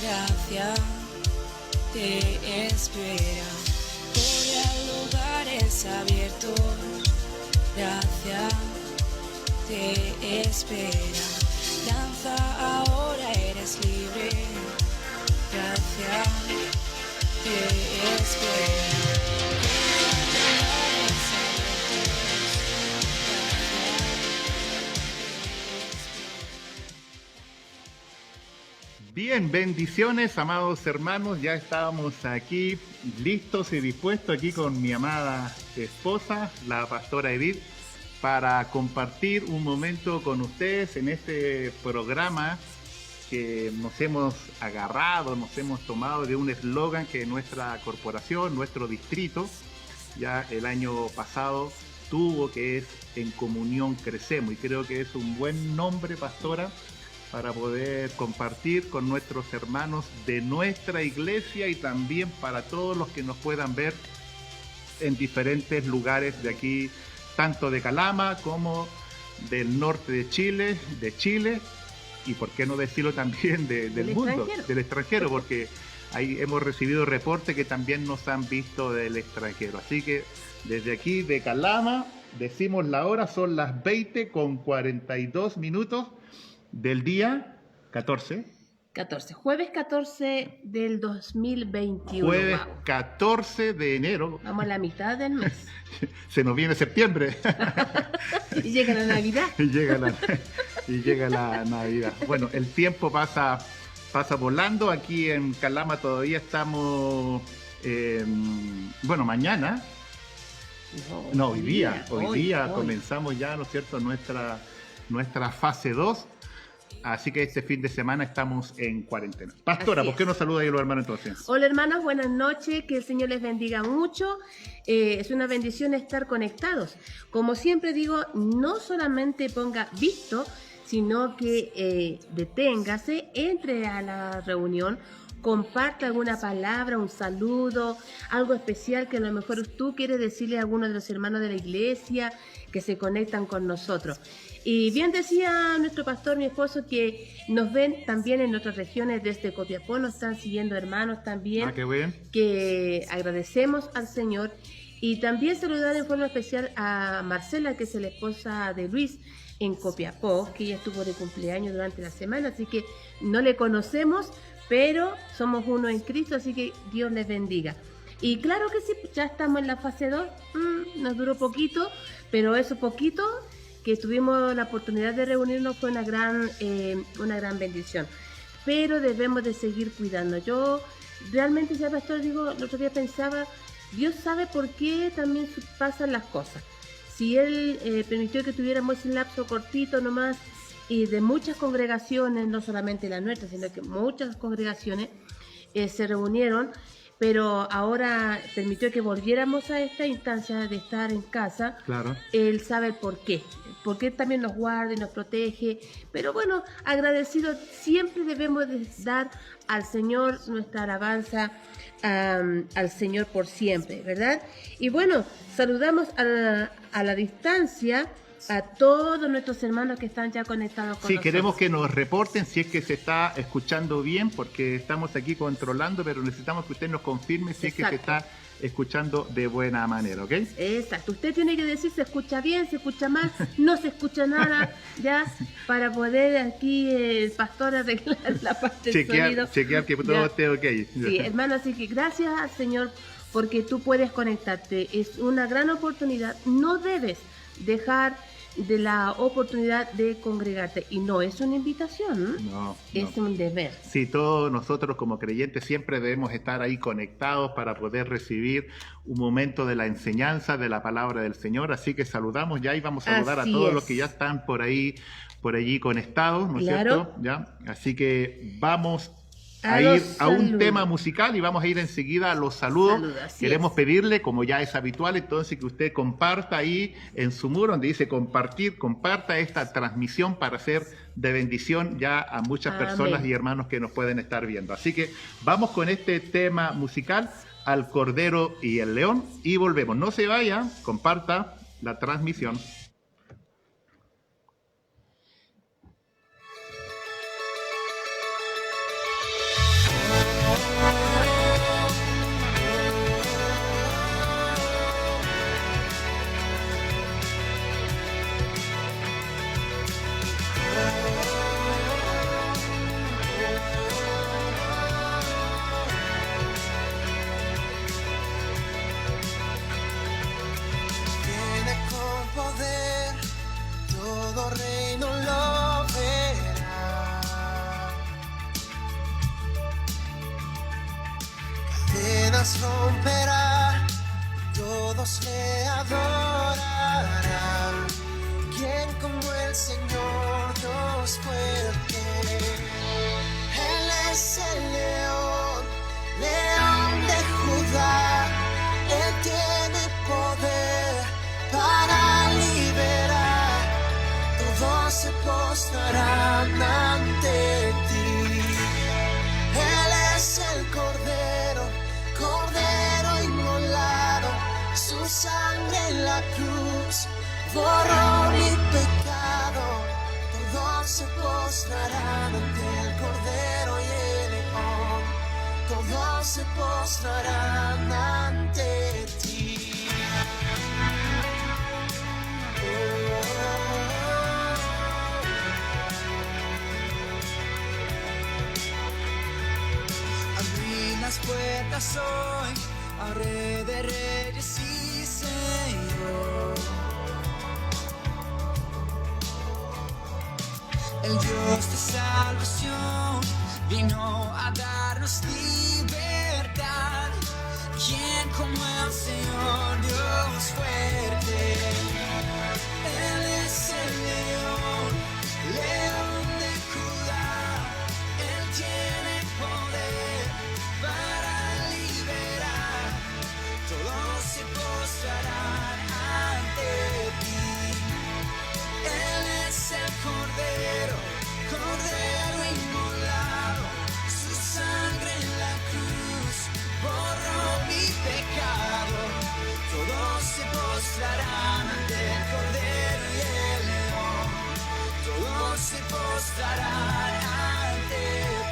gracia te espera. Corre a lugares abiertos, gracia te espera. Danza ahora, eres libre, gracia te espera. Bien, bendiciones, amados hermanos. Ya estábamos aquí listos y dispuestos aquí con mi amada esposa, la pastora Edith, para compartir un momento con ustedes en este programa que nos hemos agarrado, nos hemos tomado de un eslogan que nuestra corporación, nuestro distrito, ya el año pasado tuvo, que es En Comunión Crecemos, y creo que es un buen nombre, pastora, para poder compartir con nuestros hermanos de nuestra iglesia y también para todos los que nos puedan ver en diferentes lugares de aquí, tanto de Calama como del norte de Chile, y por qué no decirlo también del mundo, del extranjero, porque ahí hemos recibido reportes que también nos han visto del extranjero. Así que desde aquí de Calama decimos la hora, son las 20:42 del día 14. Jueves 14 del 2021. Jueves Wow. 14 de enero. Vamos a la mitad del mes. Se nos viene septiembre. Y llega la Navidad. y llega la Navidad. Bueno, el tiempo pasa volando. Aquí en Calama todavía estamos, mañana. No, hoy día comenzamos ya, ¿no es cierto?, nuestra fase 2. Así que este fin de semana estamos en cuarentena. Pastora, ¿por qué nos saluda ahí los hermanos entonces? Hola hermanos, buenas noches, que el Señor les bendiga mucho. Es una bendición estar conectados. Como siempre digo, no solamente ponga visto, sino que deténgase, entre a la reunión, comparta alguna palabra, un saludo, algo especial que a lo mejor tú quieres decirle a alguno de los hermanos de la iglesia que se conectan con nosotros. Y bien decía nuestro pastor, mi esposo, que nos ven también en otras regiones desde Copiapó, nos están siguiendo hermanos también, qué bien, que agradecemos al Señor. Y también saludar en forma especial a Marcela, que es la esposa de Luis, en Copiapó, que ella estuvo de cumpleaños durante la semana, así que no le conocemos, pero somos uno en Cristo, así que Dios les bendiga. Y claro que sí, ya estamos en la fase 2, nos duró poquito, pero eso poquito que tuvimos la oportunidad de reunirnos fue una gran bendición. Pero debemos de seguir cuidando. Yo realmente, ya pastor, digo, el otro día pensaba, Dios sabe por qué también pasan las cosas. Si Él permitió que tuviéramos ese lapso cortito nomás, y de muchas congregaciones, no solamente la nuestra, sino que muchas congregaciones se reunieron, pero ahora permitió que volviéramos a esta instancia de estar en casa. Claro. Él sabe el por qué también nos guarda y nos protege, pero bueno, agradecidos siempre debemos de dar al Señor nuestra alabanza, al Señor por siempre, ¿verdad? Y bueno, saludamos a la distancia a todos nuestros hermanos que están ya conectados con nosotros. Sí, queremos que nos reporten si es que se está escuchando bien, porque estamos aquí controlando, pero necesitamos que usted nos confirme si es que se está escuchando de buena manera, ¿ok? Exacto, usted tiene que decir si se escucha bien, se escucha mal, no se escucha nada, ya, para poder aquí el pastor arreglar la parte del sonido. Chequear que todo esté ok. Sí, hermano, así que gracias al Señor porque tú puedes conectarte, es una gran oportunidad, no debes dejar de la oportunidad de congregarte, y no es una invitación, es un deber. Sí, todos nosotros como creyentes siempre debemos estar ahí conectados para poder recibir un momento de la enseñanza de la palabra del Señor, así que saludamos ya y vamos a saludar a todos los que ya están por allí conectados, ¿no es cierto? ¿Ya? Así que vamos a ir a un tema musical y vamos a ir enseguida a los saludos. Queremos pedirle, como ya es habitual, entonces que usted comparta ahí en su muro donde dice compartir, comparta esta transmisión para ser de bendición ya a muchas personas y hermanos que nos pueden estar viendo. Así que vamos con este tema musical, Al Cordero y el León, y volvemos. No se vaya, comparta la transmisión. cadenas romperá, todos le adorarán. ¿Quién como el Señor Dios fuerte? Él es el león, león de Judá. Él tiene poder para liberar. Todos se postrarán ante ti. Él es el Cordero, Cordero inmolado. Su sangre en la cruz borró mi pecado. Todos se postrarán ante el Cordero y el León. Todos se postrarán ante ti. Abrí las puertas hoy al Rey de Reyes y Señor. El Dios de salvación vino a darnos libertad. ¿Quién como el Señor Dios fuerte? Él es el león, león de Judá. Él tiene poder para liberar. Todos se postrarán ante ti. Él es el Cordero, Cordero inmolado. Su sangre en la cruz borró mi pecado. Todos se postrarán ante el Cordero y el León. Todos se postrarán ante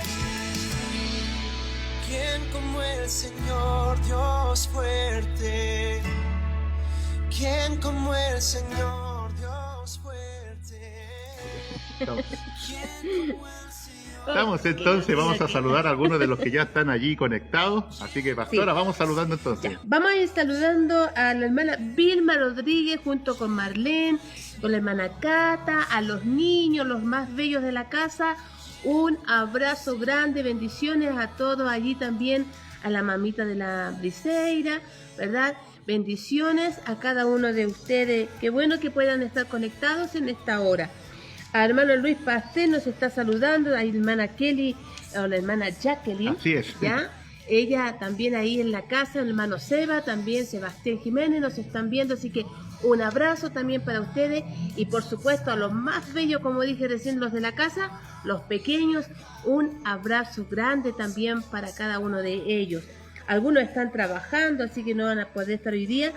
ti. ¿Quién como el Señor Dios fuerte? ¿Quién como el Señor Dios fuerte? Estamos entonces, vamos a saludar a algunos de los que ya están allí conectados. Así que, pastora, Sí. vamos saludando entonces. Ya, vamos a ir saludando a la hermana Vilma Rodríguez junto con Marlene, con la hermana Cata, a los niños, los más bellos de la casa. Un abrazo grande, bendiciones a todos allí también, a la mamita de la Briseira, ¿verdad? Bendiciones a cada uno de ustedes. Qué bueno que puedan estar conectados en esta hora. A hermano Luis Pastel nos está saludando, a la hermana Kelly, o la hermana Jacqueline. Así es. ¿Ya? Ella también ahí en la casa, el hermano Seba, también Sebastián Jiménez nos están viendo, así que un abrazo también para ustedes y por supuesto a los más bellos, como dije recién, los de la casa, los pequeños, un abrazo grande también para cada uno de ellos. Algunos están trabajando, así que no van a poder estar hoy día.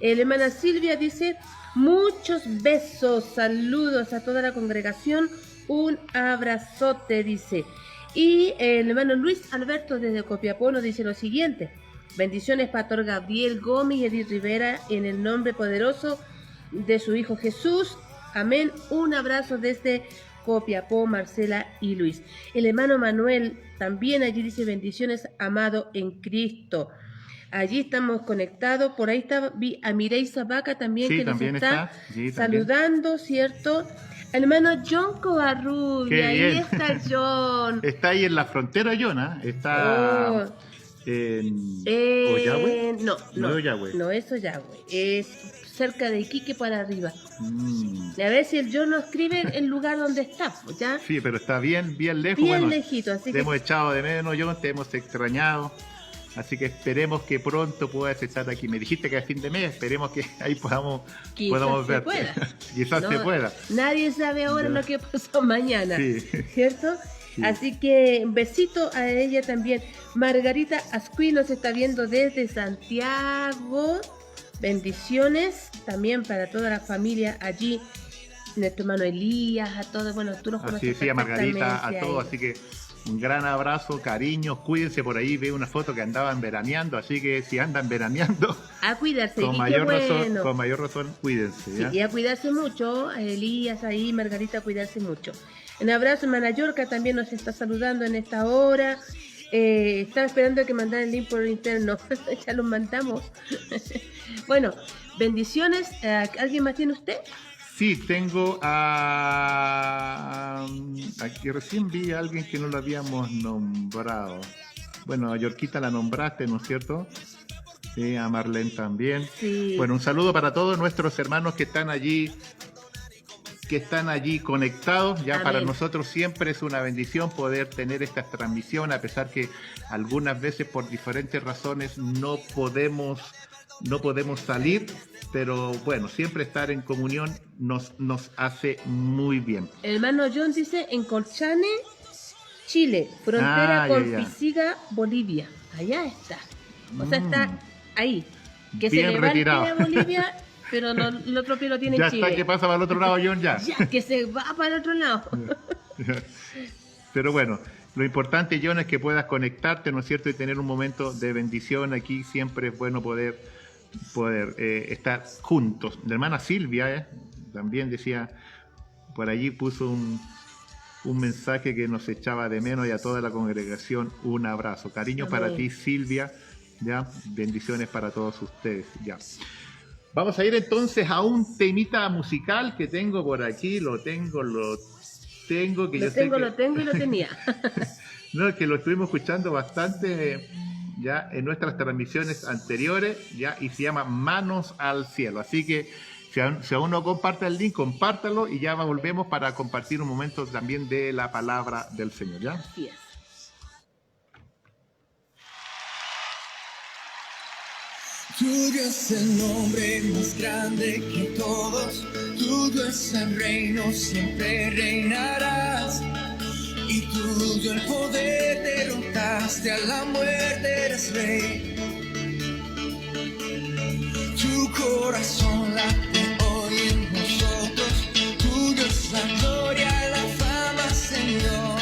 La hermana Silvia dice, muchos besos, saludos a toda la congregación, un abrazote, dice. Y el hermano Luis Alberto desde Copiapó nos dice lo siguiente: bendiciones, Pastor Gabriel Gómez y Edith Rivera, en el nombre poderoso de su Hijo Jesús. Amén. Un abrazo desde Copiapó, Marcela y Luis. El hermano Manuel también allí dice bendiciones, amado en Cristo. Allí estamos conectados. Por ahí está a Mireille Zabaca también, Sí, que nos también está sí, saludando, ¿cierto? El hermano John Covarrubia, Qué ahí bien. está John. Está ahí en la frontera, Yona. Está Oh. en Oyagüe. No, No es Oyagüe. no es Oyagüe, es cerca de Iquique para arriba. Mm. A ver si el John nos escribe el lugar donde está, pues, ¿ya? Sí, pero está bien, bien lejos. Bien Bueno, lejito, así te que hemos echado de menos, John, te hemos extrañado. Así que esperemos que pronto puedas estar aquí. Me dijiste que a fin de mes, esperemos que ahí podamos quizás se verte. pueda. Quizás No, se pueda. Nadie sabe ahora Ya. lo que pasó mañana, Sí. ¿cierto? Sí. Así que un besito a ella también. Margarita Ascuí nos está viendo desde Santiago. Bendiciones también para toda la familia allí. Nuestro hermano Elías, a todos, bueno, tú los conoces Así sí, a Margarita, a perfectamente todos. ellos. Así que un gran abrazo, cariños, cuídense por ahí. Veo una foto que andaban veraneando, así que si andan veraneando, A cuidarse, y con qué mayor bueno. razón, cuídense. ¿ya? Sí, y a cuidarse mucho, a Elías ahí, Margarita, a cuidarse mucho. Un abrazo, hermana Yorca también nos está saludando en esta hora. Estaba esperando que mandara el link por interno, ya lo mandamos. Bueno, bendiciones. ¿Alguien más tiene usted? Sí, tengo a... Aquí recién vi a alguien que no lo habíamos nombrado. Bueno, a Yorquita la nombraste, ¿no es cierto? Sí, a Marlene también. Sí. Bueno, un saludo para todos nuestros hermanos que están allí conectados. Ya Amén. para nosotros siempre es una bendición poder tener esta transmisión, a pesar que algunas veces por diferentes razones no podemos salir, pero bueno, siempre estar en comunión nos hace muy bien. El hermano John dice en Colchane, Chile, frontera con ya. Pisiga, Bolivia. Allá está. O sea, está ahí. Que Bien se levante retirado. a Bolivia, pero no, el otro pie lo tiene Ya en Chile. está, que pasa para el otro lado, John, ya. Ya, que se va para el otro lado. Pero bueno, lo importante, John, es que puedas conectarte, ¿no es cierto? Y tener un momento de bendición aquí. Siempre es bueno poder estar juntos. La hermana Silvia también decía, por allí puso un mensaje que nos echaba de menos, y a toda la congregación un abrazo. Cariño Amén. para ti, Silvia. Ya, bendiciones para todos ustedes. Ya. Vamos a ir entonces a un temita musical que tengo por aquí. Lo tengo, que yo sé que... Lo tengo y lo tenía. No, que lo estuvimos escuchando bastante ya en nuestras transmisiones anteriores, ya, y se llama Manos al Cielo. Así que si aún no comparte el link, compártalo, y ya volvemos para compartir un momento también de la palabra del Señor, ¿ya? Así es. Tuyo es el nombre más grande que todos, tuyo es el reino, siempre reinarás. Y tuyo el poder, derrotaste a la muerte, eres rey. Tu corazón late hoy en nosotros, tuyo es la gloria, la fama, Señor.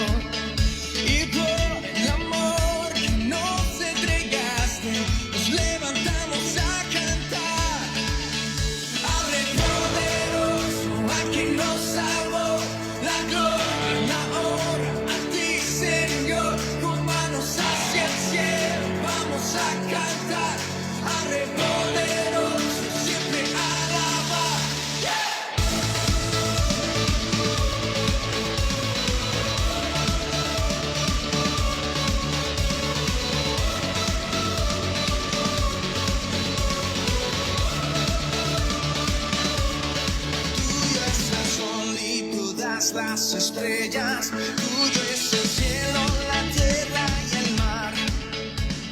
Y por el amor que nos entregaste, nos levantamos a cantar. Al Rey poderoso, a quien nos salvó, la gloria, la honra a ti, Señor. Con manos hacia el cielo vamos a cantar. Al Rey poderoso, siempre alabar. Tuyo es el sol y todas las estrellas, tuyo es el cielo, la tierra y el mar,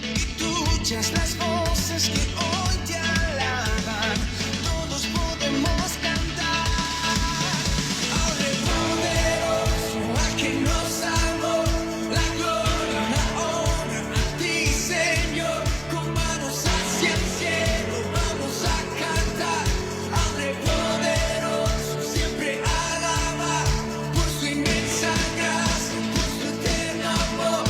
y tuyas las voces que hoy te alaban, todos podemos cantar. Al Rey poderoso, a quien nos salvó, la gloria, la honra a ti, Señor. Con manos hacia el cielo vamos a cantar. Al Rey poderoso, siempre alabar, por su inmensa gracia, por su eterno amor.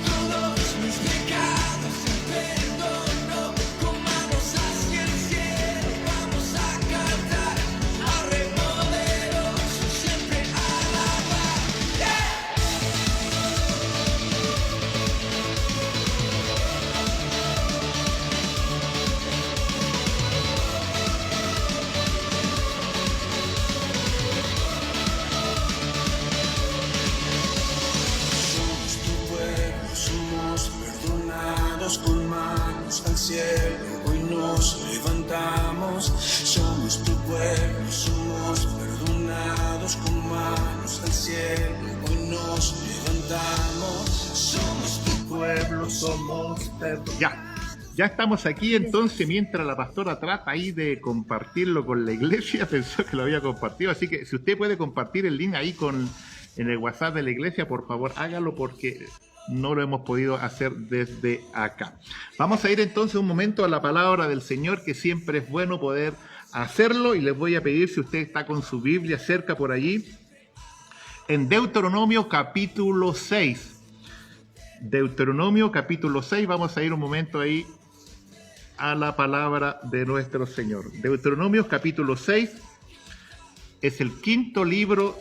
Todos mis pecados Él perdonó. Con manos hacia el cielo vamos a cantar. Al Rey poderoso, siempre alabar. Somos tu pueblo, somos perdonados, con manos al cielo hoy nos levantamos. Somos tu pueblo, somos perdonados, con manos al cielo hoy nos levantamos. Somos tu Pueblo somos. Ya estamos aquí, entonces, mientras la pastora trata ahí de compartirlo con la iglesia, pensó que lo había compartido, así que si usted puede compartir el link ahí en el WhatsApp de la iglesia, por favor hágalo, porque no lo hemos podido hacer desde acá. Vamos a ir entonces un momento a la palabra del Señor, que siempre es bueno poder hacerlo, y les voy a pedir, si usted está con su Biblia cerca por allí, en Deuteronomio capítulo 6. Deuteronomio capítulo 6, vamos a ir un momento ahí a la palabra de nuestro Señor. Deuteronomio capítulo 6 es el quinto libro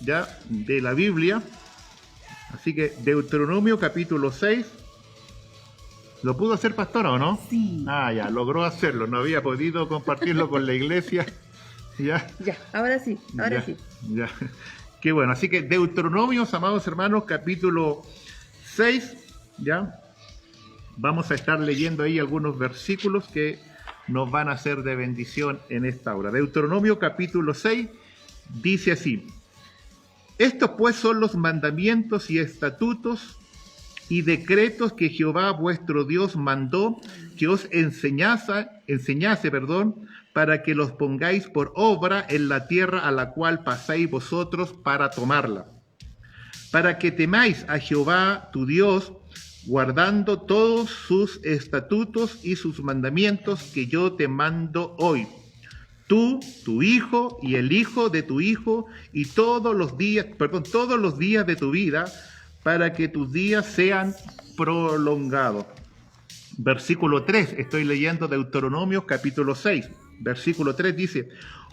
ya de la Biblia, así que Deuteronomio capítulo 6, ¿lo pudo hacer, pastora, o no? Sí. Ah, ya, logró hacerlo, no había podido compartirlo con la iglesia, ya. Ya, ahora sí, ahora Ya, sí. ya. Qué bueno, así que Deuteronomios, amados hermanos, capítulo 6, ¿ya? Vamos a estar leyendo ahí algunos versículos que nos van a ser de bendición en esta hora. Deuteronomio capítulo 6 dice así: estos pues son los mandamientos y estatutos y decretos que Jehová vuestro Dios mandó que os enseñase, para que los pongáis por obra en la tierra a la cual pasáis vosotros para tomarla, para que temáis a Jehová tu Dios, guardando todos sus estatutos y sus mandamientos que yo te mando hoy, tú, tu hijo y el hijo de tu hijo, y todos los días de tu vida, para que tus días sean prolongados. Versículo 3, estoy leyendo Deuteronomio capítulo 6, versículo 3 dice: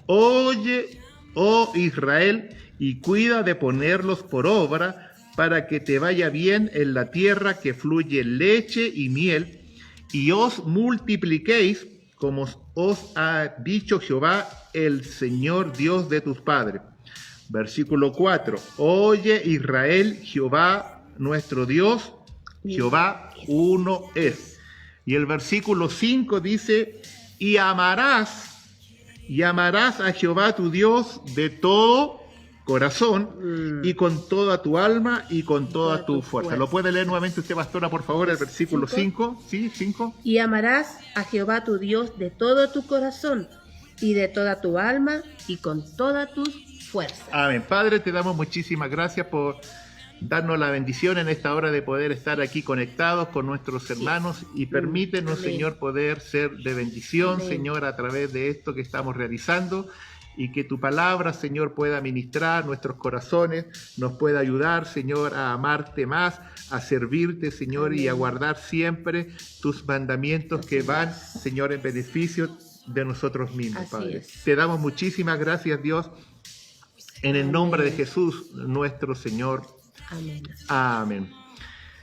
oye, oh Israel, y cuida de ponerlos por obra, para que te vaya bien en la tierra que fluye leche y miel, y os multipliquéis, como os ha dicho Jehová, el Señor Dios de tus padres. Versículo 4, oye Israel, Jehová nuestro Dios, Jehová uno es. Y el versículo 5 dice: y amarás a Jehová tu Dios de todo corazón y con toda tu alma y con toda tu fuerza. ¿Lo puede leer nuevamente usted, pastora, por favor, el versículo 5? Sí, 5. Y amarás a Jehová tu Dios de todo tu corazón y de toda tu alma y con toda tus fuerzas. Amén. Padre, te damos muchísimas gracias por darnos la bendición en esta hora de poder estar aquí conectados con nuestros hermanos, y permítenos, Amén. Señor, poder ser de bendición, Amén. Señor, a través de esto que estamos realizando, y que tu palabra, Señor, pueda ministrar nuestros corazones, nos pueda ayudar, Señor, a amarte más, a servirte, Señor, Amén. y a guardar siempre tus mandamientos que van, Señor, en beneficio de nosotros mismos, Así Padre. es. Te damos muchísimas gracias, Dios, en el nombre de Jesús, nuestro Señor. Amén. Amén.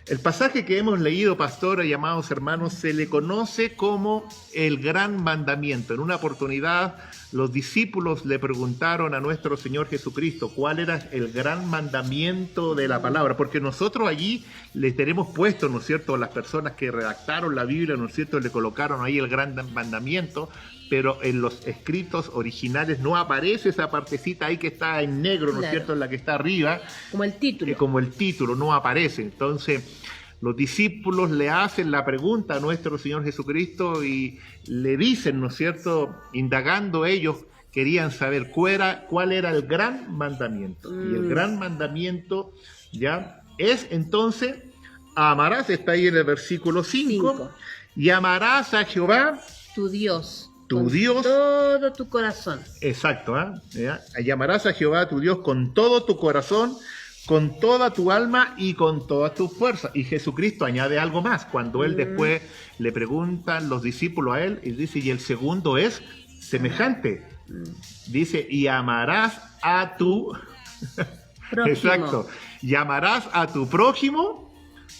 El pasaje que hemos leído, pastora y amados hermanos, se le conoce como el gran mandamiento. En una oportunidad, los discípulos le preguntaron a nuestro Señor Jesucristo cuál era el gran mandamiento de la palabra, porque nosotros allí le tenemos puesto, ¿no es cierto?, las personas que redactaron la Biblia, ¿no es cierto?, le colocaron ahí el gran mandamiento, pero en los escritos originales no aparece esa partecita ahí que está en negro, ¿no es Claro. cierto?, en la que está arriba. Como el título. Como el título no aparece. Entonces los discípulos le hacen la pregunta a nuestro Señor Jesucristo y le dicen, ¿no es cierto?, indagando ellos, querían saber cuál era el gran mandamiento. Y el gran mandamiento ya es entonces: amarás, está ahí en el versículo 5, y amarás a Jehová Tu Dios. Tu con Dios. todo tu corazón. Exacto, ¿Ya? Llamarás a Jehová tu Dios con todo tu corazón, con toda tu alma y con todas tus fuerzas. Y Jesucristo añade algo más. Cuando él después le preguntan los discípulos a él, y dice, y el segundo es semejante. Dice, y amarás a tu... Prójimo. Exacto. Llamarás a tu prójimo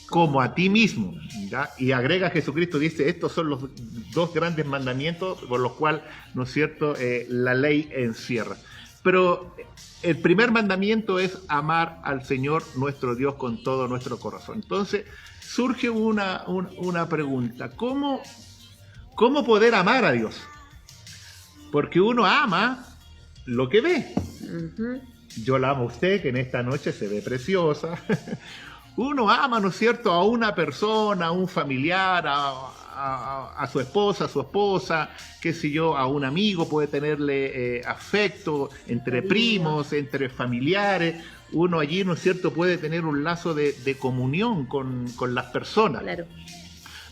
como a ti mismo, ¿ya? Y agrega Jesucristo, dice, estos son los dos grandes mandamientos por los cuales, ¿no es cierto?, la ley encierra. Pero el primer mandamiento es amar al Señor nuestro Dios con todo nuestro corazón. Entonces surge una pregunta: ¿cómo poder amar a Dios? Porque uno ama lo que ve. Ujú. Yo la amo a usted, que en esta noche se ve preciosa. Uno ama, ¿no es cierto?, a una persona, a un familiar, a su esposa, qué sé yo, a un amigo, puede tenerle afecto entre primos, entre familiares. Uno allí, ¿no es cierto?, puede tener un lazo de comunión con las personas. Claro.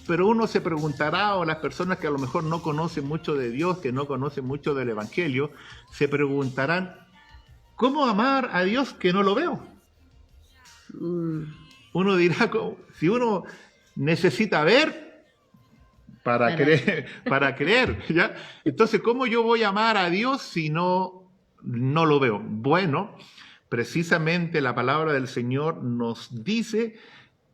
Pero uno se preguntará, o las personas que a lo mejor no conocen mucho de Dios, que no conocen mucho del Evangelio, se preguntarán, ¿cómo amar a Dios que no lo veo? Uno dirá, si uno necesita ver para creer, ¿ya? Entonces, ¿cómo yo voy a amar a Dios si no lo veo? Bueno, precisamente la palabra del Señor nos dice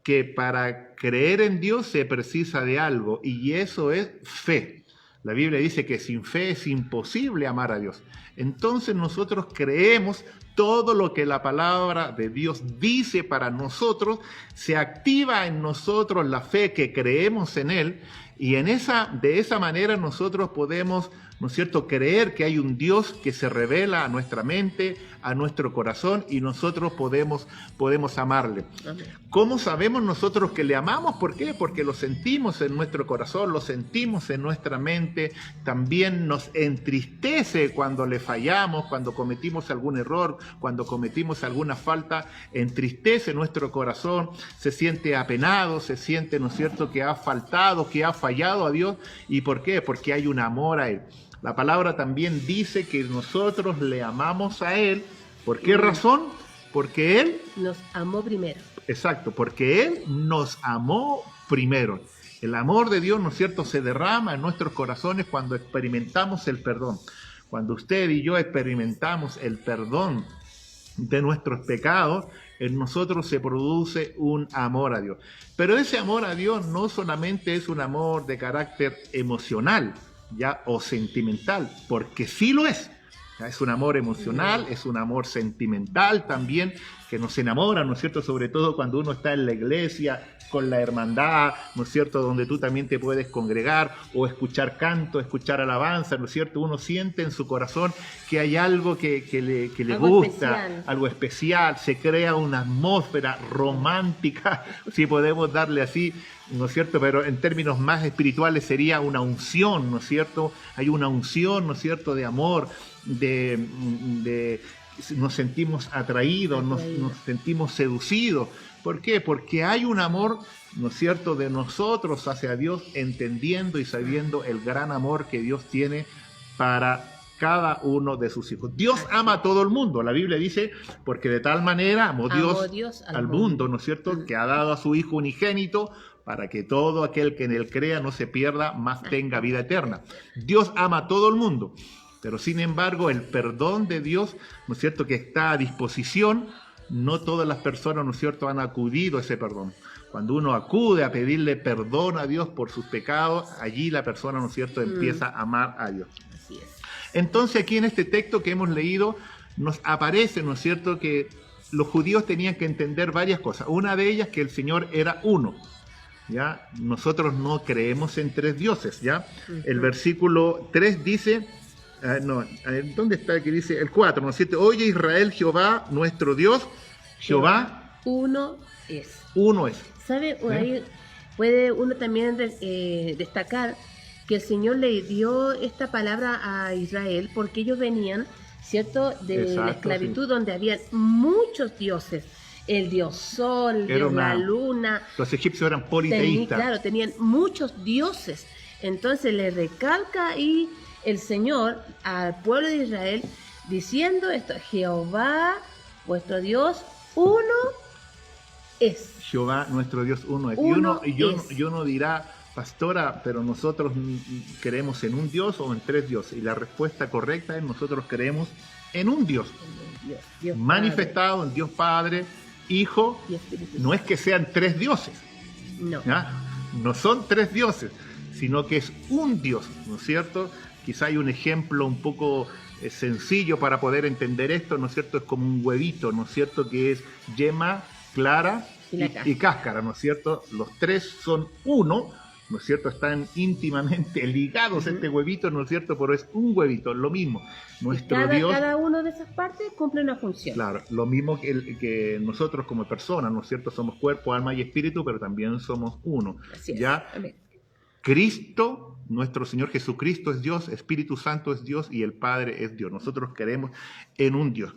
que para creer en Dios se precisa de algo, y eso es fe. La Biblia dice que sin fe es imposible amar a Dios. Entonces nosotros creemos todo lo que la palabra de Dios dice para nosotros, se activa en nosotros la fe que creemos en Él, y de esa manera nosotros podemos, ¿no es cierto?, creer que hay un Dios que se revela a nuestra mente, a nuestro corazón, y nosotros podemos amarle. Amén. ¿Cómo sabemos nosotros que le amamos? ¿Por qué? Porque lo sentimos en nuestro corazón, lo sentimos en nuestra mente. También nos entristece cuando le fallamos, cuando cometimos algún error, cuando cometimos alguna falta, entristece nuestro corazón, se siente apenado, se siente, ¿no es cierto?, que ha faltado, que ha fallado a Dios. ¿Y por qué? Porque hay un amor a Él. La palabra también dice que nosotros le amamos a Él. ¿Por qué razón? Porque Él Nos amó primero. Exacto, porque Él nos amó primero. El amor de Dios, ¿no es cierto?, se derrama en nuestros corazones cuando experimentamos el perdón. Cuando usted y yo experimentamos el perdón de nuestros pecados, en nosotros se produce un amor a Dios. Pero ese amor a Dios no solamente es un amor de carácter emocional, ya, o sentimental, porque sí lo es. Es un amor emocional, es un amor sentimental también, que nos enamora, ¿no es cierto?, sobre todo cuando uno está en la iglesia, con la hermandad, ¿no es cierto?, donde tú también te puedes congregar o escuchar canto, escuchar alabanza, ¿no es cierto?, uno siente en su corazón que hay algo que le Algo gusta, especial. algo especial, se crea una atmósfera romántica, si podemos darle así, ¿no es cierto?, pero en términos más espirituales sería una unción, ¿no es cierto?, hay una unción, ¿no es cierto?, de amor, nos sentimos atraídos, nos sentimos seducidos. ¿Por qué? Porque hay un amor, ¿no es cierto?, de nosotros hacia Dios, entendiendo y sabiendo el gran amor que Dios tiene para cada uno de sus hijos. Dios ama a todo el mundo. La Biblia dice, porque de tal manera amó Dios al mundo, ¿no es cierto?, que ha dado a su Hijo unigénito para que todo aquel que en Él crea no se pierda, mas tenga vida eterna. Dios ama a todo el mundo. Pero sin embargo, el perdón de Dios, ¿no es cierto?, que está a disposición, no todas las personas, ¿no es cierto?, han acudido a ese perdón. Cuando uno acude a pedirle perdón a Dios por sus pecados, allí la persona, ¿no es cierto?, empieza a amar a Dios. Así es. Entonces aquí en este texto que hemos leído, nos aparece, ¿no es cierto?, que los judíos tenían que entender varias cosas. Una de ellas, que el Señor era uno. ¿Ya? Nosotros no creemos en tres dioses. ¿Ya? El versículo 3 dice... ¿dónde está? Que dice el 4, ¿no es cierto? Oye Israel, Jehová, nuestro Dios, Jehová, uno es. Uno es. ¿Sabe? Ahí puede uno también destacar que el Señor le dio esta palabra a Israel porque ellos venían, ¿cierto?, de la esclavitud, sí, donde había muchos dioses. El dios sol, el dios la luna. Los egipcios eran politeístas. Claro, tenían muchos dioses. Entonces le recalca ahí el Señor al pueblo de Israel diciendo esto: Jehová, vuestro Dios, uno es. Jehová, nuestro Dios, uno es. Y uno dirá, pastora, pero nosotros creemos en un Dios o en tres dioses. Y la respuesta correcta es: nosotros creemos en un Dios. Dios manifestado Padre, en Dios Padre, Hijo. y Espíritu No es que sean tres dioses. No. ¿Ya? No son tres dioses, sino que es un Dios, ¿no es cierto? Quizá hay un ejemplo un poco sencillo para poder entender esto, ¿no es cierto? Es como un huevito, ¿no es cierto? Que es yema, clara y cáscara, ¿no es cierto? Los tres son uno, ¿no es cierto? Están íntimamente ligados este huevito, ¿no es cierto? Pero es un huevito, lo mismo. Nuestro Dios... Cada uno de esas partes cumple una función. Claro, lo mismo que nosotros como personas, ¿no es cierto? Somos cuerpo, alma y espíritu, pero también somos uno. Así es. ¿Ya? Amén. Cristo, nuestro Señor Jesucristo es Dios, Espíritu Santo es Dios y el Padre es Dios. Nosotros creemos en un Dios.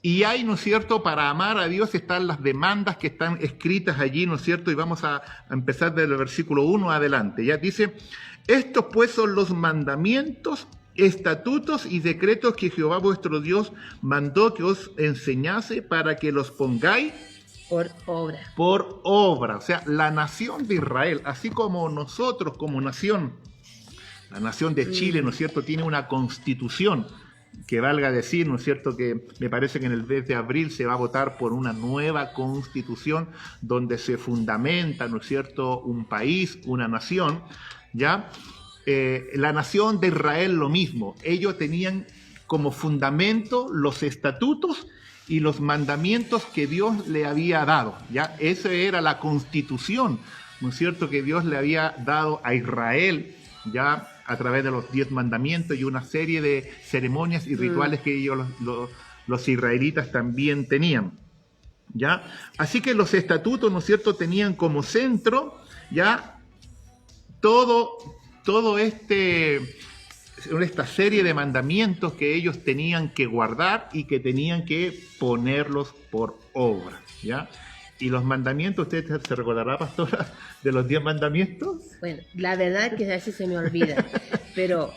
Y hay, ¿no es cierto?, para amar a Dios están las demandas que están escritas allí, ¿no es cierto? Y vamos a empezar desde el versículo 1 adelante. Ya dice, estos pues son los mandamientos, estatutos y decretos que Jehová vuestro Dios mandó que os enseñase para que los pongáis por obra. Por obra. O sea, la nación de Israel, así como nosotros como nación, la nación de Chile, ¿no es cierto?, tiene una constitución que valga decir, ¿no es cierto?, que me parece que en el mes de abril se va a votar por una nueva constitución donde se fundamenta, ¿no es cierto?, un país, una nación, ¿ya? la nación de Israel lo mismo. Ellos tenían como fundamento los estatutos y los mandamientos que Dios le había dado, ¿ya? Esa era la constitución, ¿no es cierto?, que Dios le había dado a Israel, ya a través de los 10 mandamientos y una serie de ceremonias y rituales que ellos, los israelitas, también tenían, ¿ya? Así que los estatutos, ¿no es cierto?, tenían como centro, ya, todo esta serie de mandamientos que ellos tenían que guardar y que tenían que ponerlos por obra, ¿ya? Y los mandamientos, ¿usted se recordará, pastora, de los 10 mandamientos? Bueno, la verdad es que a veces se me olvida, pero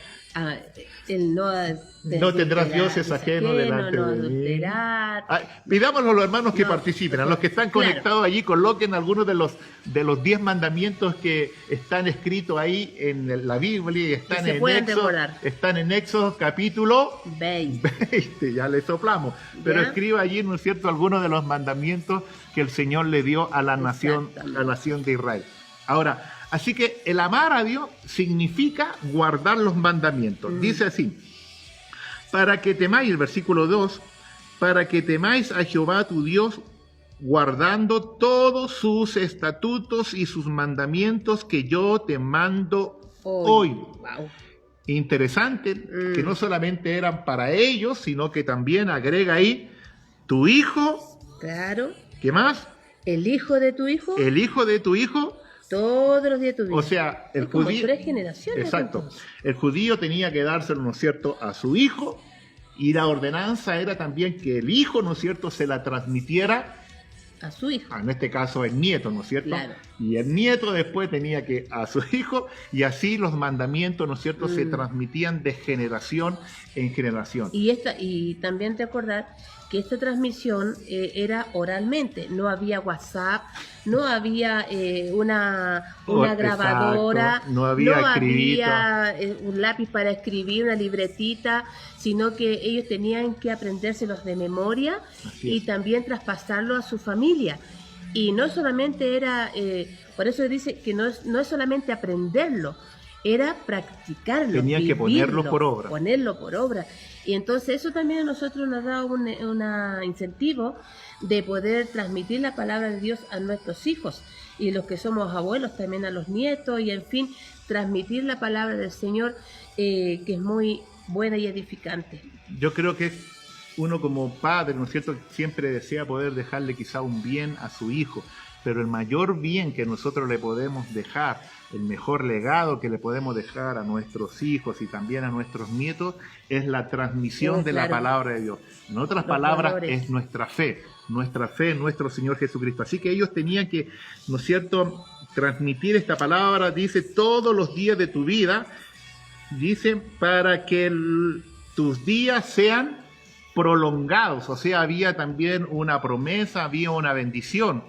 el no tendrás dioses ajenos delante no de mí. adulterar. Pidámoslo a los hermanos que participen, a los que están conectados allí, coloquen algunos de los 10 mandamientos que están escritos ahí en la Biblia y están en Éxodo capítulo 20, ya le soplamos, pero escriba allí, ¿no es cierto?, algunos de los mandamientos que el Señor le dio a la nación de Israel. Ahora, así que el amar a Dios significa guardar los mandamientos. Dice así: para que temáis, el versículo 2, para que temáis a Jehová tu Dios, guardando todos sus estatutos y sus mandamientos que yo te mando hoy. Wow. Interesante que no solamente eran para ellos, sino que también agrega ahí tu hijo. Claro. ¿Qué más? El hijo de tu hijo. El hijo de tu hijo. Todos los días de tu vida. O sea, el como judío. 3 generaciones. Exacto. Entonces. El judío tenía que dárselo, ¿no es cierto?, a su hijo, y la ordenanza era también que el hijo, ¿no es cierto?, se la transmitiera a su hijo. En este caso el nieto, ¿no es cierto? Claro. Y el nieto después tenía que a su hijo, y así los mandamientos, ¿no es cierto?, se transmitían de generación en generación. Y también recordar que esta transmisión era oralmente, no había WhatsApp, no había una grabadora, exacto. No había un lápiz para escribir, una libretita, sino que ellos tenían que aprendérselos de memoria y también traspasarlo a su familia. Y no solamente era, por eso dice que no es solamente aprenderlo, era practicarlo. Tenían que ponerlo por obra. Ponerlo por obra. Y entonces eso también a nosotros nos da un incentivo de poder transmitir la palabra de Dios a nuestros hijos. Y los que somos abuelos también a los nietos. Y en fin, transmitir la palabra del Señor, que es muy buena y edificante. Yo creo que uno como padre, ¿no es cierto?, siempre desea poder dejarle quizá un bien a su hijo. Pero el mayor bien que nosotros le podemos dejar, el mejor legado que le podemos dejar a nuestros hijos y también a nuestros nietos, es la transmisión de la palabra de Dios. En otras palabras, es nuestra fe en nuestro Señor Jesucristo. Así que ellos tenían que, ¿no es cierto?, transmitir esta palabra, dice, todos los días de tu vida, dice, para que tus días sean prolongados. O sea, había también una promesa, había una bendición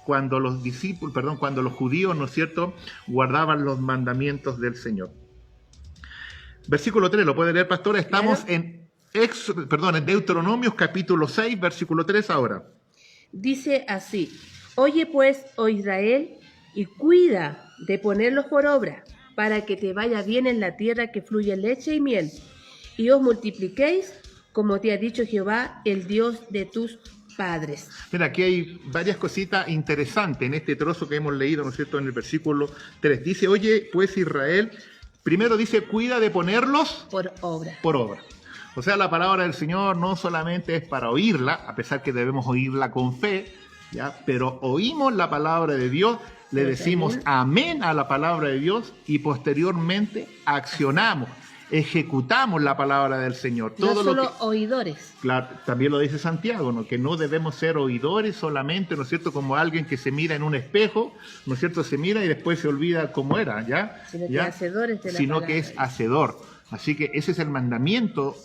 cuando los judíos, ¿no es cierto?, guardaban los mandamientos del Señor. Versículo 3, ¿lo puede leer, pastora? Estamos en Deuteronomios capítulo 6, versículo 3 ahora. Dice así: oye pues, oh Israel, y cuida de ponerlos por obra, para que te vaya bien en la tierra que fluye leche y miel, y os multipliquéis, como te ha dicho Jehová, el Dios de tus padres. Mira, aquí hay varias cositas interesantes en este trozo que hemos leído, ¿no es cierto?, en el versículo 3. Dice, oye, pues Israel, primero dice, cuida de ponerlos por obra. Por obra. O sea, la palabra del Señor no solamente es para oírla, a pesar que debemos oírla con fe, ¿ya?, pero oímos la palabra de Dios, le decimos amén a la palabra de Dios y posteriormente accionamos, ejecutamos la palabra del Señor. No solo oidores. Claro, también lo dice Santiago, ¿no?, que no debemos ser oidores solamente, ¿no es cierto?, como alguien que se mira en un espejo, ¿no es cierto?, se mira y después se olvida cómo era, ¿ya? Sino que es hacedor. Así que ese es el mandamiento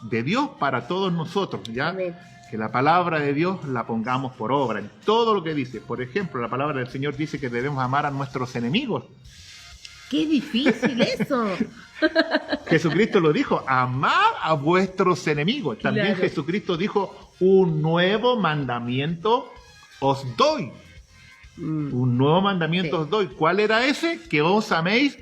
de Dios para todos nosotros, ¿ya? Amén. Que la palabra de Dios la pongamos por obra en todo lo que dice. Por ejemplo, la palabra del Señor dice que debemos amar a nuestros enemigos. ¡Qué difícil eso! Jesucristo lo dijo, amad a vuestros enemigos. También claro. Jesucristo dijo, un nuevo mandamiento os doy. Un nuevo mandamiento os doy. ¿Cuál era ese? Que os améis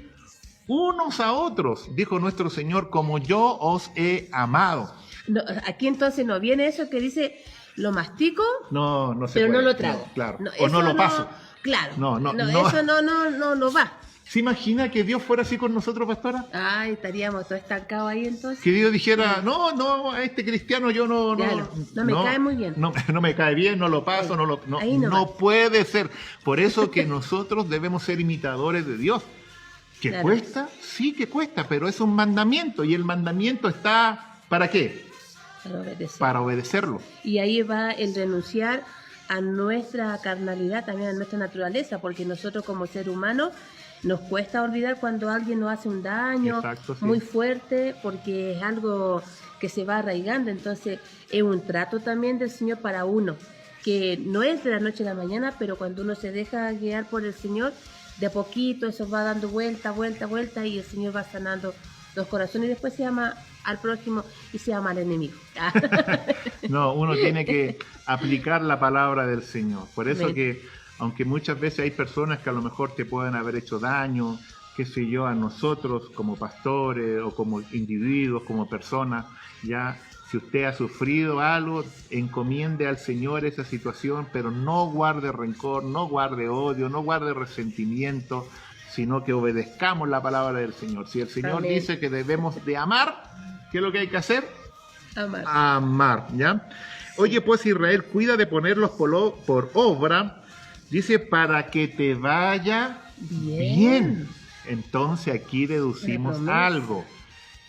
unos a otros, dijo nuestro Señor, como yo os he amado. No, aquí entonces no viene eso que dice, lo mastico, No se pero puede. no lo trago. No, claro. No, O no eso lo paso. Claro. No. Eso no va. ¿Se imagina que Dios fuera así con nosotros, pastora? Ay, estaríamos todos estancados ahí entonces. Que Dios dijera, no, a este cristiano yo no me cae muy bien. No me cae bien, no lo paso, Ahí no no va. puede ser. Por eso que nosotros debemos ser imitadores de Dios. ¿Que Claro. cuesta? Sí que cuesta, pero es un mandamiento. Y el mandamiento está, ¿para qué? Para obedecer. Para obedecerlo. Y ahí va el renunciar a nuestra carnalidad, también a nuestra naturaleza, porque nosotros como ser humano nos cuesta olvidar cuando alguien nos hace un daño Exacto, sí. muy fuerte, porque es algo que se va arraigando. Entonces es un trato también del Señor para uno, que no es de la noche a la mañana, pero cuando uno se deja guiar por el Señor, de a poquito eso va dando vuelta, y el Señor va sanando los corazones y después se ama al prójimo y se ama al enemigo. No, uno tiene que aplicar la palabra del Señor. Por eso Amén. que, aunque muchas veces hay personas que a lo mejor te pueden haber hecho daño, qué sé yo, a nosotros como pastores o como individuos, como personas, ya, si usted ha sufrido algo, encomiende al Señor esa situación, pero no guarde rencor, no guarde odio, no guarde resentimiento, sino que obedezcamos la palabra del Señor. Si el Señor Amén. dice que debemos de amar, ¿qué es lo que hay que hacer? Amar. Amar, ¿ya? Oye, pues Israel, cuida de ponerlos por obra, dice, para que te vaya bien. Entonces aquí deducimos Una promesa. algo,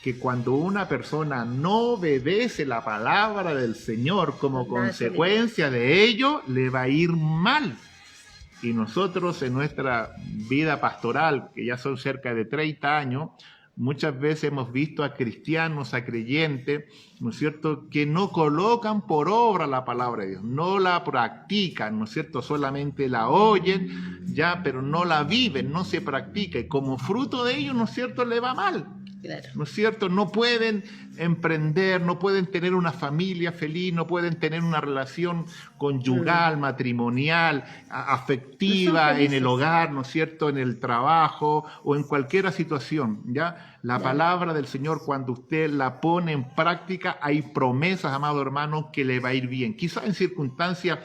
que cuando una persona no obedece la palabra del Señor como Nada consecuencia de ello, le va a ir mal. Y nosotros en nuestra vida pastoral, que ya son cerca de 30 años, muchas veces hemos visto a cristianos, a creyentes, ¿no es cierto?, que no colocan por obra la palabra de Dios, no la practican, ¿no es cierto?, solamente la oyen, ya, pero no la viven, no se practica, y como fruto de ello, ¿no es cierto?, le va mal. Claro. ¿No es cierto? No pueden emprender, no pueden tener una familia feliz, no pueden tener una relación conyugal, matrimonial, afectiva No son en el felices. hogar, ¿no es cierto? En el trabajo o en cualquier situación, ¿ya? La palabra del Señor, cuando usted la pone en práctica, hay promesas, amado hermano, que le va a ir bien. Quizás en circunstancias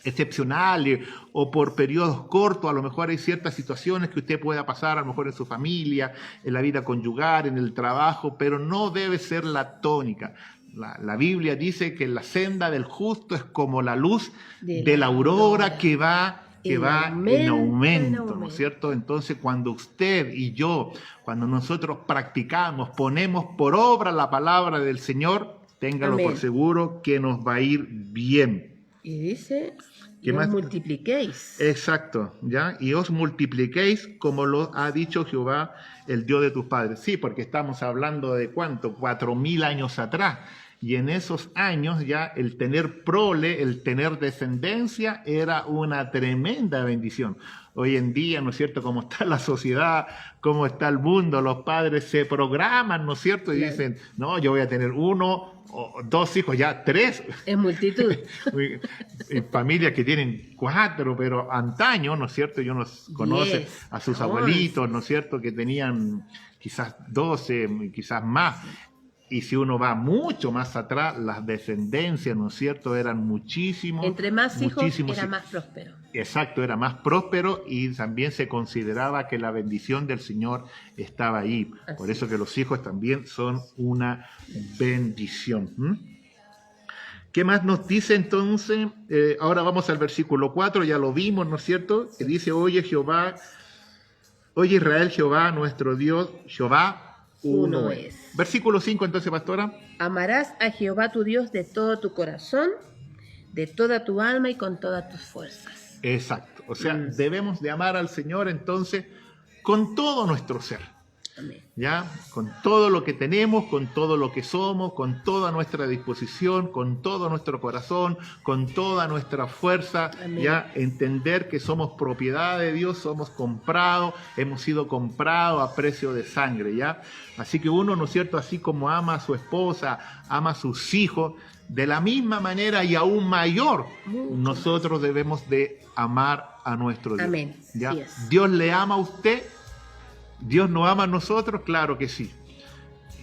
excepcionales o por periodos cortos, a lo mejor hay ciertas situaciones que usted pueda pasar, a lo mejor en su familia, en la vida conyugal, en el trabajo, pero no debe ser la tónica. La Biblia dice que la senda del justo es como la luz de la aurora que va en aumento, ¿no es cierto? Entonces, cuando usted y yo, cuando nosotros practicamos, ponemos por obra la palabra del Señor, téngalo Amén. por seguro que nos va a ir bien. Y dice, ¿Qué y os más? multipliquéis. Exacto, ¿ya? Y os multipliquéis como lo ha dicho Jehová, el Dios de tus padres. Sí, porque estamos hablando de ¿cuánto? 4000 años atrás. Y en esos años ya el tener prole, el tener descendencia era una tremenda bendición. Hoy en día, ¿no es cierto?, cómo está la sociedad, cómo está el mundo, los padres se programan, ¿no es cierto? Y dicen, no, yo voy a tener 1 o 2 hijos, ya 3. En multitud. Familias que tienen 4, pero antaño, ¿no es cierto? Yo nos conoce 10, a sus 11. abuelitos, ¿no es cierto?, que tenían quizás 12, quizás más. Y si uno va mucho más atrás, las descendencias, ¿no es cierto?, eran muchísimos. Entre más hijos muchísimos era hijos. más próspero. Exacto, era más próspero y también se consideraba que la bendición del Señor estaba ahí. Así Por eso que los hijos también son una bendición. ¿Qué más nos dice entonces? Ahora vamos al versículo 4, ya lo vimos, ¿no es cierto? Que dice, oye Israel, Jehová, nuestro Dios, Jehová, uno es. Versículo 5 entonces, pastora. Amarás a Jehová tu Dios de todo tu corazón, de toda tu alma y con todas tus fuerzas. Exacto. O sea, debemos de amar al Señor entonces con todo nuestro ser. Amén. ¿Ya? Con todo lo que tenemos, con todo lo que somos, con toda nuestra disposición, con todo nuestro corazón, con toda nuestra fuerza, Amén. ya entender que somos propiedad de Dios, somos comprados, hemos sido comprados a precio de sangre, ¿ya? Así que uno, ¿no es cierto?, así como ama a su esposa, ama a sus hijos, de la misma manera y aún mayor, nosotros debemos de amar a nuestro Dios. Amén. ¿Ya? Así es. Dios le ama a usted ¿Dios nos ama a nosotros? Claro que sí.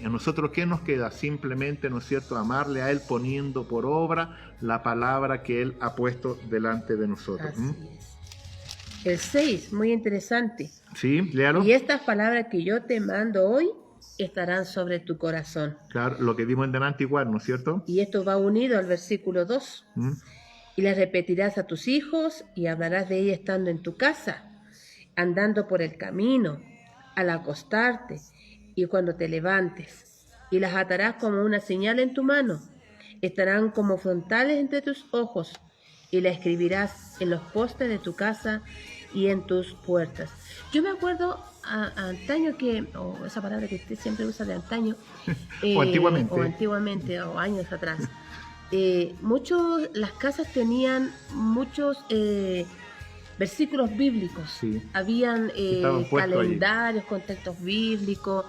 ¿Y a nosotros qué nos queda? Simplemente, ¿no es cierto?, amarle a Él poniendo por obra la palabra que Él ha puesto delante de nosotros. Así es. El 6, muy interesante. Sí, léalo. Y estas palabras que yo te mando hoy estarán sobre tu corazón. Claro, lo que vimos en delante igual, ¿no es cierto? Y esto va unido al versículo 2. ¿Mm? Y las repetirás a tus hijos y hablarás de ellas estando en tu casa, andando por el camino, al acostarte y cuando te levantes. Y las atarás como una señal en tu mano. Estarán como frontales entre tus ojos y las escribirás en los postes de tu casa y en tus puertas. Yo me acuerdo a antaño o esa palabra que usted siempre usa de antaño, O antiguamente, o años atrás. Las casas tenían muchos versículos bíblicos. Sí. Habían Estaban puestos calendarios con textos bíblicos.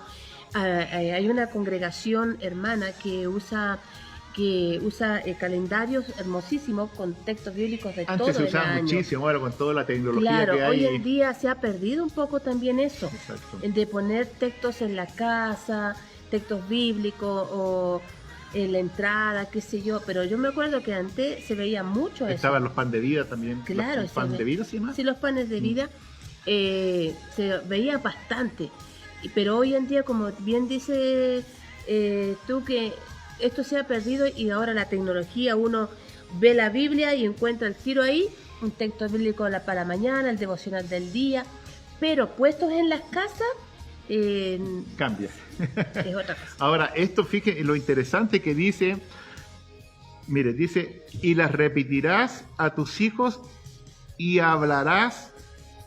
Hay una congregación hermana que usa calendarios hermosísimos con textos bíblicos de todo el año. Antes se usaba muchísimo, ahora con toda la tecnología Claro, que hay. hoy en día se ha perdido un poco también eso, Exacto. el de poner textos en la casa, textos bíblicos o en la entrada, qué sé yo, pero yo me acuerdo que antes se veía mucho eso. Estaban los pan de vida también. Claro, los pan de vida, ¿sí más? Sí, los panes de vida se veía bastante, pero hoy en día, como bien dice tú, que esto se ha perdido y ahora la tecnología, uno ve la Biblia y encuentra el tiro ahí, un texto bíblico para mañana, el devocional del día, pero puestos en las casas Cambia. es otra cosa. Ahora, esto, fíjense lo interesante que dice, mire, dice, y las repetirás a tus hijos y hablarás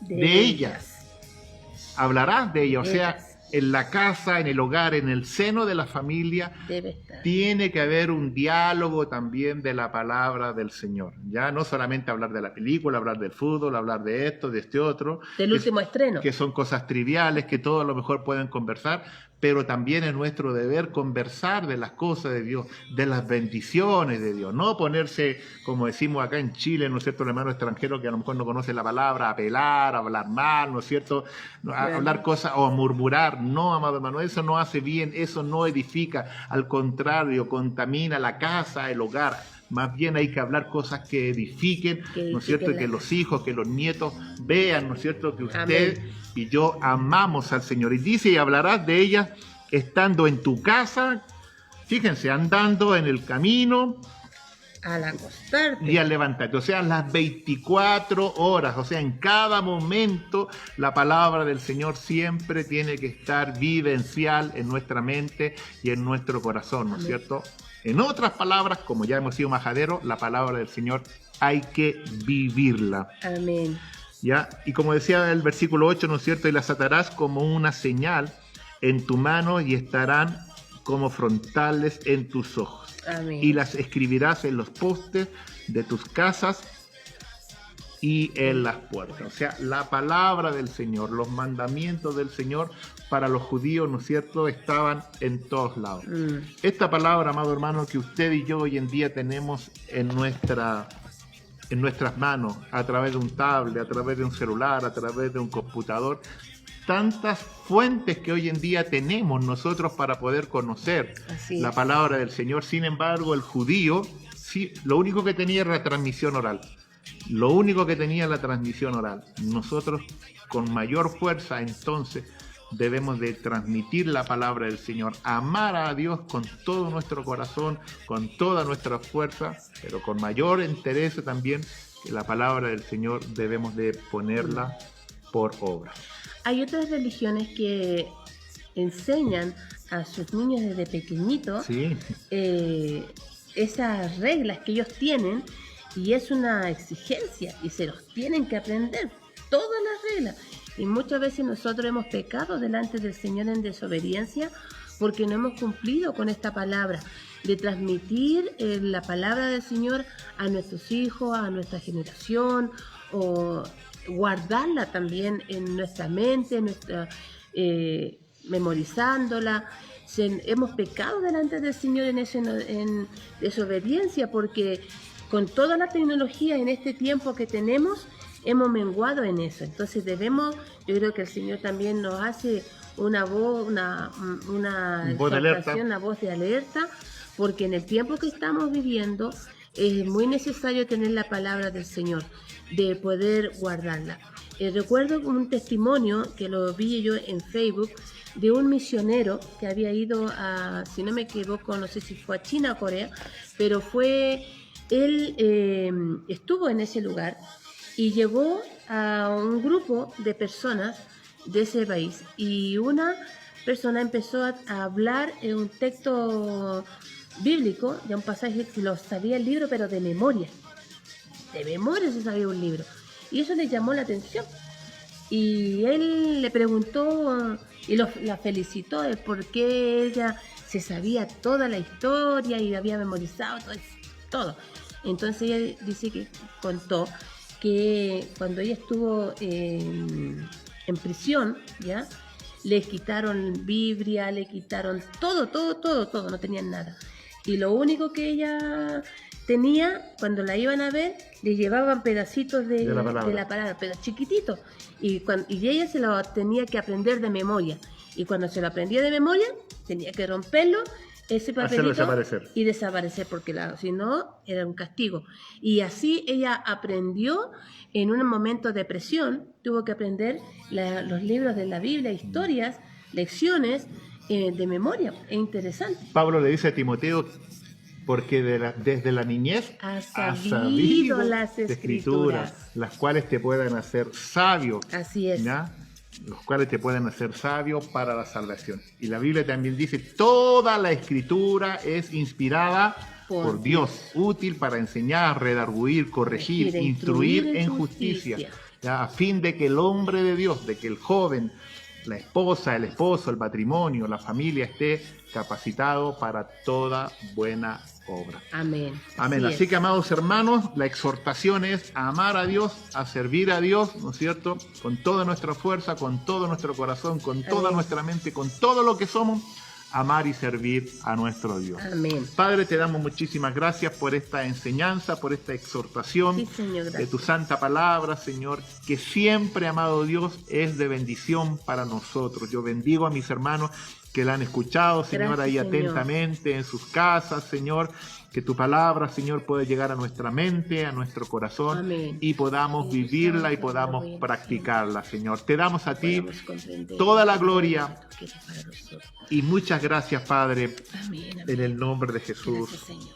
de ellas. Hablarás de ellas, o sea, Ellas. en la casa, en el hogar, en el seno de la familia, Debe estar. tiene que haber un diálogo también de la palabra del Señor. Ya no solamente hablar de la película, hablar del fútbol, hablar de esto, de este otro. Del último estreno. Que son cosas triviales, que todos a lo mejor pueden conversar, pero también es nuestro deber conversar de las cosas de Dios, de las bendiciones de Dios. No ponerse, como decimos acá en Chile, ¿no es cierto?, el hermano extranjero que a lo mejor no conoce la palabra, a apelar, a hablar mal, ¿no es cierto?, a hablar cosas o a murmurar. No, amado hermano, eso no hace bien, eso no edifica, al contrario, contamina la casa, el hogar. Más bien hay que hablar cosas que edifiquen, ¿no es cierto?, y que los hijos, que los nietos vean, ¿no es cierto?, que usted y yo amamos al Señor. Y dice, y hablarás de ellas estando en tu casa, fíjense, andando en el camino, Al acostarte. y al levantarte, o sea, las 24 horas, o sea, en cada momento la palabra del Señor siempre tiene que estar vivencial en nuestra mente y en nuestro corazón, ¿no es cierto? En otras palabras, como ya hemos sido majaderos, la palabra del Señor hay que vivirla. Amén. ¿Ya? Y como decía el versículo 8, ¿no es cierto? Y las atarás como una señal en tu mano y estarán como frontales en tus ojos. Amén. Y las escribirás en los postes de tus casas y en las puertas. O sea, la palabra del Señor, los mandamientos del Señor para los judíos, ¿no es cierto?, estaban en todos lados. Esta palabra, amado hermano, que usted y yo hoy en día tenemos en nuestras manos, a través de un tablet, a través de un celular, a través de un computador, tantas fuentes que hoy en día tenemos nosotros para poder conocer Así la es. palabra del Señor. Sin embargo, el judío, sí, lo único que tenía era la transmisión oral. Lo único que tenía la transmisión oral. Nosotros, con mayor fuerza, entonces, debemos de transmitir la palabra del Señor, amar a Dios con todo nuestro corazón, con toda nuestra fuerza, pero con mayor interés también, que la palabra del Señor debemos de ponerla por obra. Hay otras religiones que enseñan a sus niños desde pequeñitos Sí, esas reglas que ellos tienen, y es una exigencia y se los tienen que aprender, todas las reglas. Y muchas veces nosotros hemos pecado delante del Señor en desobediencia porque no hemos cumplido con esta palabra, de transmitir la palabra del Señor a nuestros hijos, a nuestra generación, o guardarla también en nuestra mente, memorizándola. Hemos pecado delante del Señor en desobediencia, porque con toda la tecnología en este tiempo que tenemos, hemos menguado en eso. Entonces yo creo que el Señor también nos hace una voz, una Voz de alerta. exhortación, una voz de alerta, porque en el tiempo que estamos viviendo es muy necesario tener la palabra del Señor, de poder guardarla. Recuerdo un testimonio que lo vi yo en Facebook de un misionero que había ido a, si no me equivoco, no sé si fue a China o Corea, pero él estuvo en ese lugar y llevó a un grupo de personas de ese país, y una persona empezó a hablar en un texto bíblico, de un pasaje que lo sabía el libro, pero de memoria se sabía un libro, y eso le llamó la atención, y él le preguntó y la felicitó de por qué ella se sabía toda la historia y había memorizado todo. Entonces ella dice que contó que cuando ella estuvo en prisión, ¿ya? Le quitaron Biblia, le quitaron todo, no tenían nada. Y lo único que ella tenía, cuando la iban a ver, le llevaban pedacitos de la palabra, pero chiquititos. Y ella se lo tenía que aprender de memoria. Y cuando se lo aprendía de memoria, tenía que romperlo, ese papelito, y desaparecer, porque si no, era un castigo. Y así ella aprendió. En un momento de presión, tuvo que aprender los libros de la Biblia, historias, lecciones de memoria. Es interesante. Pablo le dice a Timoteo, porque desde la niñez has sabido las escrituras, las cuales te pueden hacer sabio. Así es. ¿Ya? Los cuales te pueden hacer sabio para la salvación. Y la Biblia también dice, toda la escritura es inspirada por Dios, útil para enseñar, redarguir, corregir, instruir en justicia, ¿ya? A fin de que el hombre de Dios, de que el joven, la esposa, el esposo, el matrimonio, la familia esté capacitado para toda buena obra. Amén. Amén. Así que, amados hermanos, la exhortación es a amar a Dios, a servir a Dios, ¿no es cierto? Con toda nuestra fuerza, con todo nuestro corazón, con toda nuestra mente, con todo lo que somos, amar y servir a nuestro Dios. Amén. Padre, te damos muchísimas gracias por esta enseñanza, por esta exhortación, sí, Señor, de tu santa palabra, Señor, que siempre, amado Dios, es de bendición para nosotros. Yo bendigo a mis hermanos que la han escuchado, Señor, gracias, ahí Señor, atentamente en sus casas, Señor, que tu palabra, Señor, pueda llegar a nuestra mente, a nuestro corazón. Amén. Y podamos vivirla y podamos practicarla, Señor. Te damos a ti comprender toda la gloria que eres para nosotros. y muchas gracias, Padre, Amén, amén. en el nombre de Jesús. Gracias, Señor.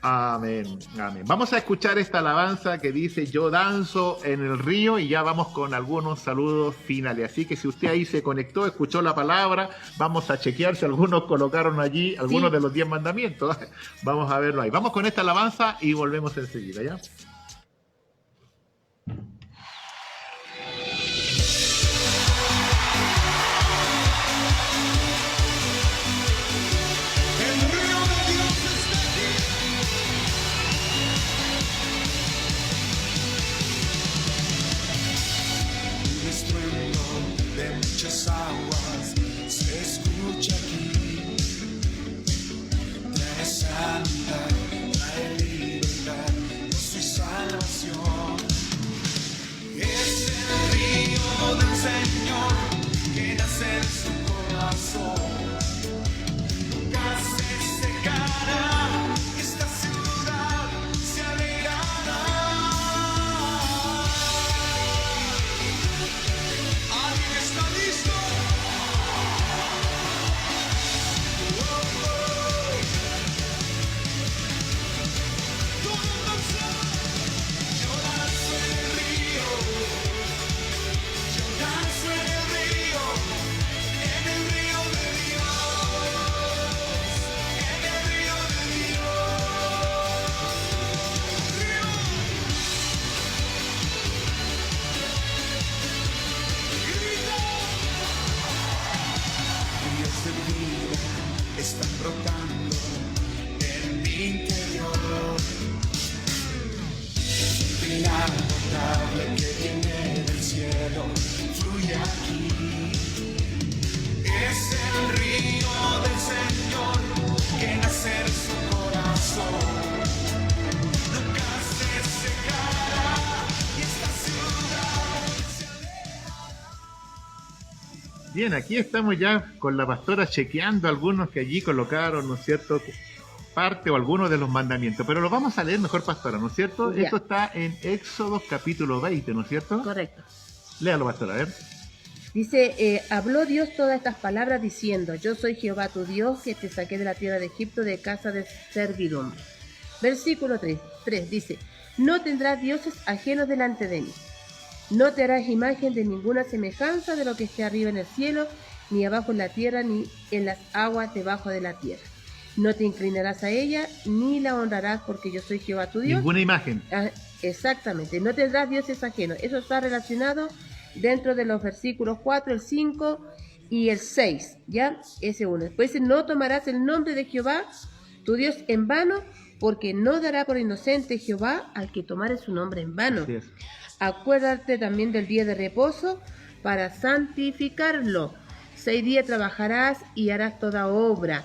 Amén, amén. Vamos a escuchar esta alabanza que dice yo danzo en el río, y ya vamos con algunos saludos finales. Así que si usted ahí se conectó, escuchó la palabra, vamos a chequear si algunos colocaron allí algunos de los 10 mandamientos. Vamos a verlo ahí. Vamos con esta alabanza y volvemos enseguida, ¿ya? Aguas se escucha aquí, trae sanidad, trae libertad, gozo y salvación. Es el río del Señor que nace en su corazón, nunca se secará, esta ciudad se alegrará. ¿Alguien está listo? Yo danzo en el río, yo danzo en el Bien, aquí estamos ya con la pastora chequeando algunos que allí colocaron, ¿no es cierto?, parte o algunos de los mandamientos. Pero los vamos a leer mejor, pastora, ¿no es cierto? Ya. Esto está en Éxodo capítulo 20, ¿no es cierto? Correcto. Léalo, pastora, a ver. Dice, habló Dios todas estas palabras diciendo, yo soy Jehová tu Dios que te saqué de la tierra de Egipto de casa de servidumbre. Versículo 3 dice, no tendrás dioses ajenos delante de mí. No te harás imagen de ninguna semejanza de lo que esté arriba en el cielo, ni abajo en la tierra, ni en las aguas debajo de la tierra. No te inclinarás a ella, ni la honrarás, porque yo soy Jehová tu Dios. Ninguna imagen. Ah, exactamente, no tendrás dioses ajenos. Eso está relacionado dentro de los versículos 4, el 5 y el 6, ¿ya? Ese uno. Después dice, no tomarás el nombre de Jehová, tu Dios, en vano, porque no dará por inocente Jehová al que tomare su nombre en vano. Así es. Acuérdate también del día de reposo para santificarlo. 6 días trabajarás y harás toda obra,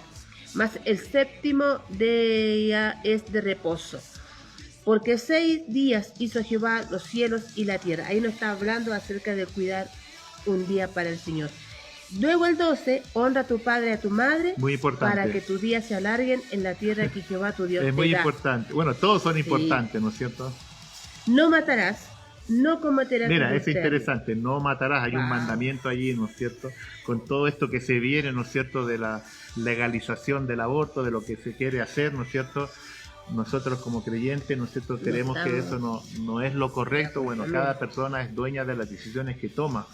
mas el séptimo día es de reposo. Porque 6 días hizo Jehová los cielos y la tierra. Ahí nos está hablando acerca de cuidar un día para el Señor. Luego el 12, honra a tu padre y a tu madre, Muy importante. para que tus días se alarguen en la tierra que Jehová tu Dios Es te muy da. importante. Bueno, todos son importantes, ¿no es cierto? No matarás, no cometerás Mira, es adulterio. interesante, no matarás, hay un Wow. mandamiento allí, ¿no es cierto? Con todo esto que se viene, ¿no es cierto? De la legalización del aborto, de lo que se quiere hacer, ¿no es cierto? Nosotros como creyentes, ¿no es cierto? Creemos que eso no es lo correcto. Bueno, cada persona es dueña de las decisiones que toma,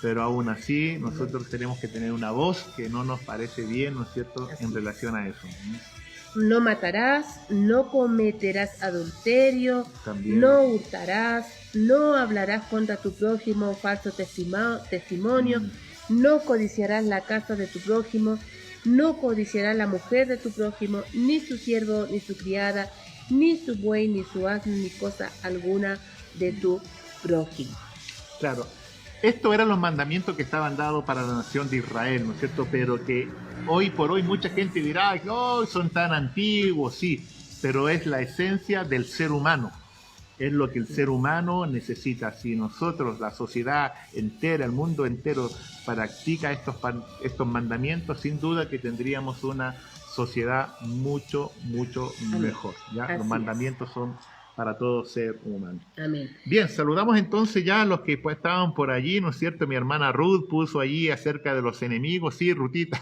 pero aún así nosotros tenemos que tener una voz que no nos parece bien, ¿no es cierto? En relación a eso. No matarás, no cometerás adulterio, También. no hurtarás, no hablarás contra tu prójimo falso testimonio, no codiciarás la casa de tu prójimo, no codiciarás la mujer de tu prójimo, ni su siervo, ni su criada, ni su buey, ni su asno, ni cosa alguna de tu prójimo. Claro, estos eran los mandamientos que estaban dados para la nación de Israel, ¿no es cierto? Pero que hoy por hoy mucha gente dirá, oh, son tan antiguos, sí, pero es la esencia del ser humano. Es lo que el ser humano necesita. Si nosotros, la sociedad entera, el mundo entero, practica estos mandamientos, sin duda que tendríamos una sociedad mucho mejor. ¿Ya? Así Los es. mandamientos son para todo ser humano. Amén. Bien, saludamos entonces ya a los que pues, estaban por allí, ¿no es cierto? Mi hermana Ruth puso allí acerca de los enemigos. Sí, Rutita,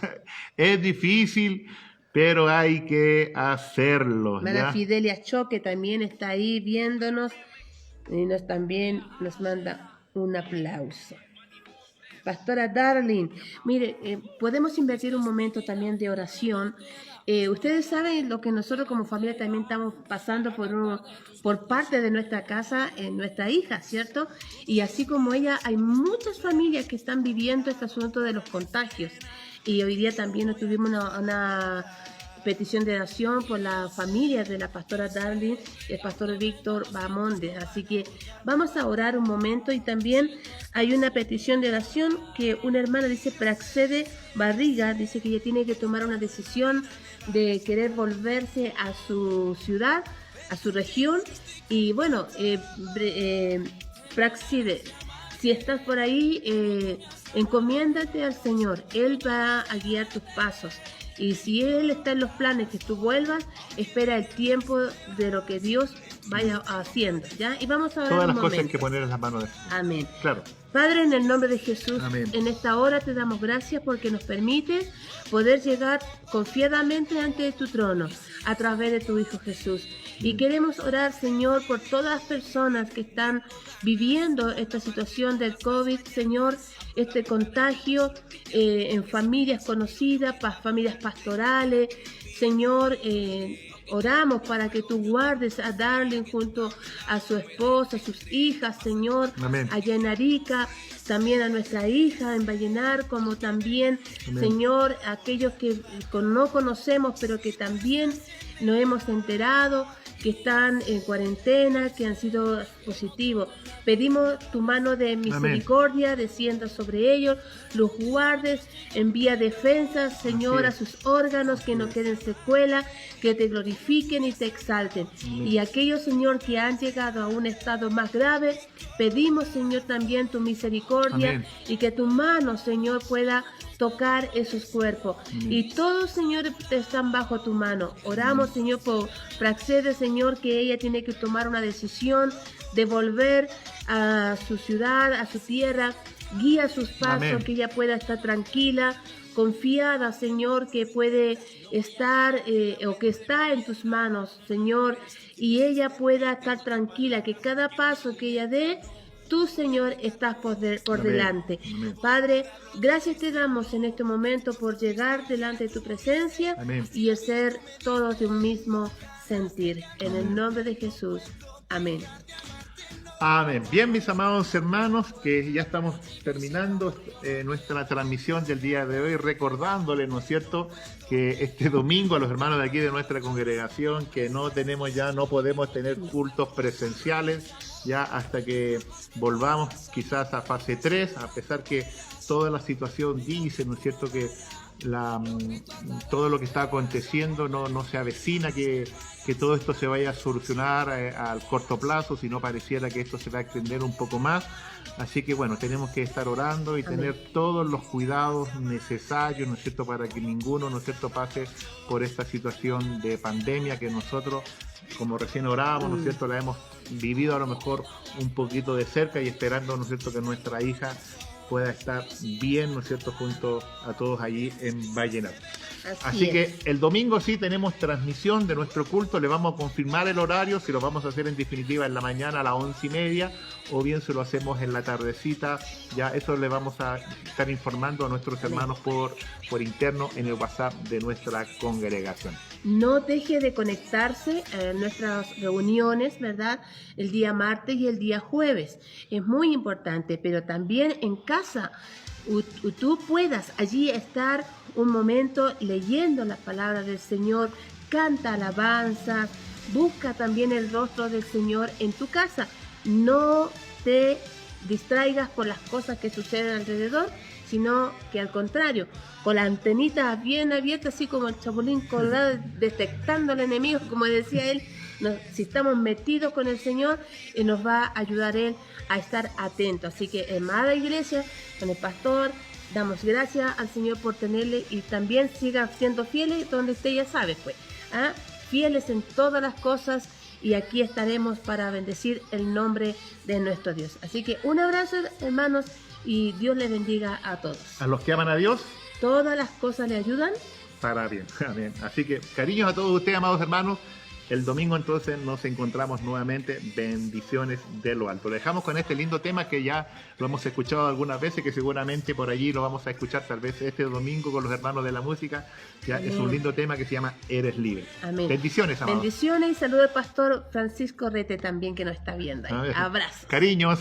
es difícil, pero hay que hacerlo. Hermana ¿ya? Fidelia Choque también está ahí viéndonos y también nos manda un aplauso. Pastora Darling, mire, podemos invertir un momento también de oración. Ustedes saben lo que nosotros como familia también estamos pasando por parte de nuestra casa, nuestra hija, ¿cierto? Y así como ella, hay muchas familias que están viviendo este asunto de los contagios. Y hoy día también tuvimos una petición de oración por la familia de la pastora Darling y el pastor Víctor Bamonde. Así que vamos a orar un momento. Y también hay una petición de oración que una hermana dice, Praxede Barriga, dice que ella tiene que tomar una decisión de querer volverse a su ciudad, a su región. Y bueno, Praxede, si estás por ahí, encomiéndate al Señor. Él va a guiar tus pasos. Y si Él está en los planes que tú vuelvas, espera el tiempo de lo que Dios vaya haciendo, ¿ya? Y vamos a orar Todas un las cosas momento. hay que poner en las manos de Dios. Amén. Claro. Padre, en el nombre de Jesús, Amén. en esta hora te damos gracias porque nos permites poder llegar confiadamente ante tu trono a través de tu Hijo Jesús. Y queremos orar, Señor, por todas las personas que están viviendo esta situación del COVID, Señor, este contagio en familias conocidas, familias pastorales, Señor, oramos para que tú guardes a Darling junto a su esposa, a sus hijas, Señor, Amén. allá en Arica, también a nuestra hija en Vallenar, como también, Amén. Señor, aquellos que no conocemos, pero que también nos hemos enterado, que están en cuarentena, que han sido dispositivos. Pedimos tu mano de misericordia, descienda sobre ellos, los guardes, envía defensa, Señor, a sus órganos, que no queden secuelas, que te glorifiquen y te exalten. Y aquellos, Señor, que han llegado a un estado más grave, pedimos, Señor, también tu misericordia y que tu mano, Señor, pueda tocar esos cuerpos. Y todos, Señor, están bajo tu mano. Oramos, Señor, por Praxedes, Señor, que ella tiene que tomar una decisión de volver a su ciudad, a su tierra. Guía sus pasos, que ella pueda estar tranquila, confiada, Señor, que puede estar o que está en tus manos, Señor, y ella pueda estar tranquila, que cada paso que ella dé, tú, Señor, estás por delante. Padre, gracias te damos en este momento por llegar delante de tu presencia y el ser todos de un mismo sentir. En el nombre de Jesús. Amén. Amén. Bien, mis amados hermanos, que ya estamos terminando nuestra transmisión del día de hoy, recordándoles, ¿no es cierto?, que este domingo a los hermanos de aquí de nuestra congregación, que no podemos tener cultos presenciales ya hasta que volvamos quizás a fase 3, a pesar que toda la situación dice, ¿no es cierto?, que todo lo que está aconteciendo no se avecina que todo esto se vaya a solucionar al corto plazo, sino pareciera que esto se va a extender un poco más. Así que bueno, tenemos que estar orando y tener todos los cuidados necesarios, ¿no es cierto?, para que ninguno, ¿no es cierto?, pase por esta situación de pandemia que nosotros, como recién orábamos, ¿no es cierto?, la hemos vivido a lo mejor un poquito de cerca y esperando, ¿no es cierto?, que nuestra hija pueda estar bien, ¿no es cierto?, junto a todos allí en Vallenar. Así que el domingo sí tenemos transmisión de nuestro culto, le vamos a confirmar el horario, si lo vamos a hacer en definitiva en la mañana a las 11:30 o bien si lo hacemos en la tardecita, ya eso le vamos a estar informando a nuestros hermanos por interno en el WhatsApp de nuestra congregación. No deje de conectarse a nuestras reuniones, ¿verdad?, el día martes y el día jueves. Es muy importante, pero también en casa tú puedas allí estar un momento leyendo la palabra del Señor, canta alabanza, busca también el rostro del Señor en tu casa. No te distraigas por las cosas que suceden alrededor, sino que al contrario, con la antenita bien abierta, así como el chapulín colgado, detectando al enemigo, como decía él. Si estamos metidos con el Señor, nos va a ayudar Él a estar atentos. Así que, amada iglesia, con el pastor, damos gracias al Señor por tenerle y también siga siendo fieles donde usted ya sabe, pues. Fieles en todas las cosas y aquí estaremos para bendecir el nombre de nuestro Dios. Así que un abrazo, hermanos, y Dios les bendiga a todos. A los que aman a Dios, todas las cosas le ayudan para bien. Amén. Así que cariños a todos ustedes, amados hermanos. El domingo entonces nos encontramos nuevamente. Bendiciones de lo alto. Lo dejamos con este lindo tema que ya lo hemos escuchado algunas veces, que seguramente por allí lo vamos a escuchar tal vez este domingo con los hermanos de la música. Ya es un lindo tema que se llama Eres Libre. Amén. Bendiciones, amados. Bendiciones y saludo al pastor Francisco Rete también, que nos está viendo ahí. Abrazo. Cariños.